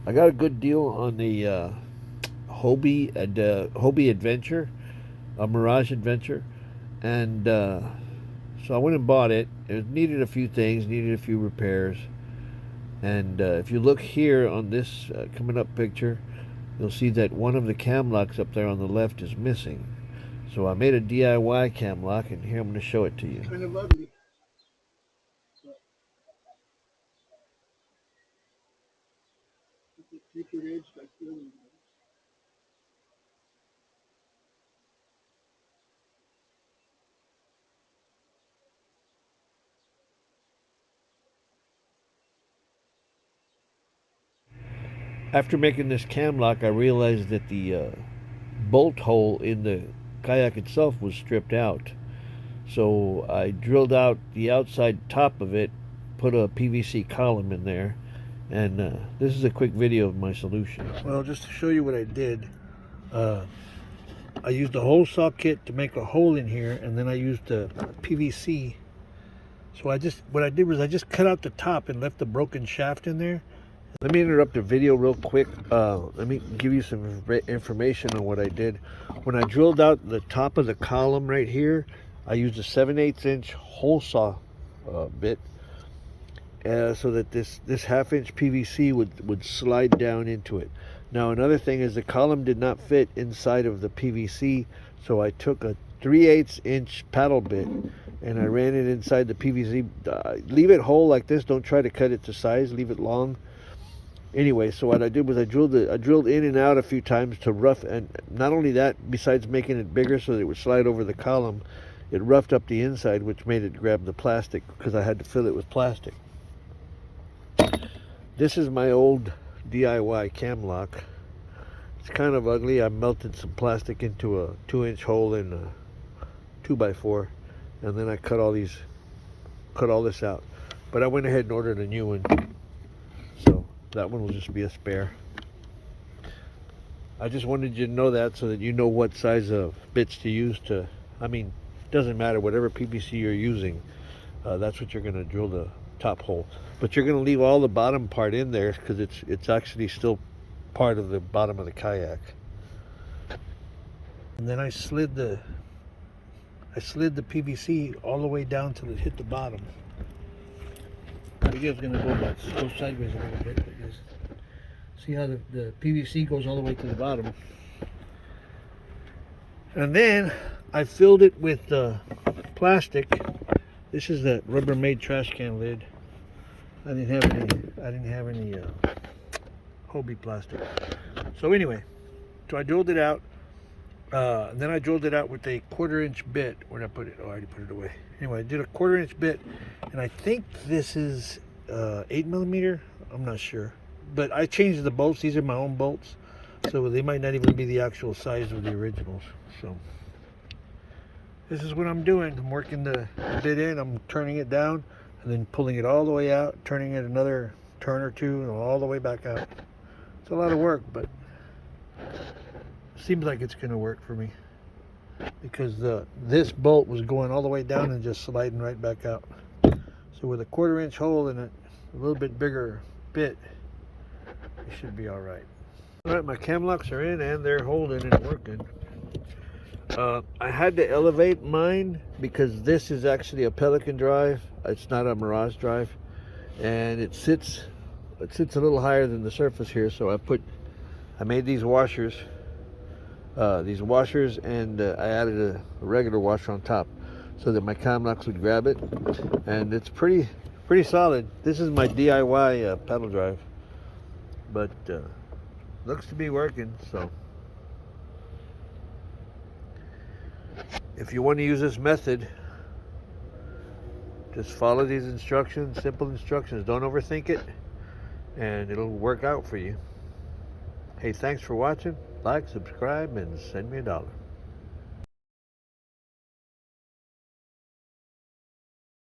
I got a good deal on the Hobie Adventure, a Mirage Adventure, and so I went and bought it. It needed a few things, needed a few repairs, and if you look here on this coming up picture, you'll see that one of the cam locks up there on the left is missing. So I made a DIY cam lock, and here I'm going to show it to you. Kind of ugly. Take your edge like the other one. After making this cam lock, I realized that the bolt hole in the kayak itself was stripped out. So I drilled out the outside top of it, put a PVC column in there, and this is a quick video of my solution. Well, just to show you what I did, I used a hole saw kit to make a hole in here, and then I used a PVC. So what I did was I just cut out the top and left the broken shaft in there. Let me interrupt the video real quick. Let me give you some information on what I did. When I drilled out the top of the column right here, I used a 7/8 inch hole saw bit so that this 1/2 inch PVC would slide down into it. Now another thing is the column did not fit inside of the PVC, so I took a 3/8 inch paddle bit and I ran it inside the PVC. Leave it whole like this. Don't try to cut it to size. Leave it long. Anyway, so what I did was I drilled in and out a few times to rough, and not only that, besides making it bigger so that it would slide over the column, it roughed up the inside, which made it grab the plastic because I had to fill it with plastic. This is my old DIY cam lock. It's kind of ugly. I melted some plastic into a 2-inch hole in a 2x4, and then I cut all this out. But I went ahead and ordered a new one. So that one will just be a spare. I just wanted you to know that so that you know what size of bits to use to, it doesn't matter, whatever PVC you're using, that's what you're going to drill the top hole. But you're going to leave all the bottom part in there because it's actually still part of the bottom of the kayak. And then I slid the PVC all the way down till it hit the bottom. The video's gonna go sideways a little bit because see how the PVC goes all the way to the bottom. And then I filled it with plastic. This is the Rubbermaid trash can lid. I didn't have any Hobie plastic. So anyway, so I drilled it out. And then I drilled it out with a 1/4 inch bit. Where'd I put it? Oh, I already put it away. Anyway, I did a 1/4 inch bit, and I think this is 8mm. I'm not sure, but I changed the bolts. These are my own bolts, so they might not even be the actual size of the originals. So this is what I'm doing. I'm working the bit in. I'm turning it down, and then pulling it all the way out, turning it another turn or two, and all the way back out. It's a lot of work, but seems like it's going to work for me because this bolt was going all the way down and just sliding right back out. So with a 1/4 inch hole in it, a little bit bigger bit, it should be all right. All right, my cam locks are in and they're holding and working. I had to elevate mine because this is actually a Pelican drive. It's not a Mirage drive, and it sits a little higher than the surface here. So I made these washers. And I added a regular washer on top so that my cam locks would grab it, and it's pretty solid. This is my DIY pedal drive, but looks to be working. So if you want to use this method, just follow these instructions, simple instructions. Don't overthink it, and it'll work out for you. Hey, thanks for watching. Like, subscribe, and send me $1.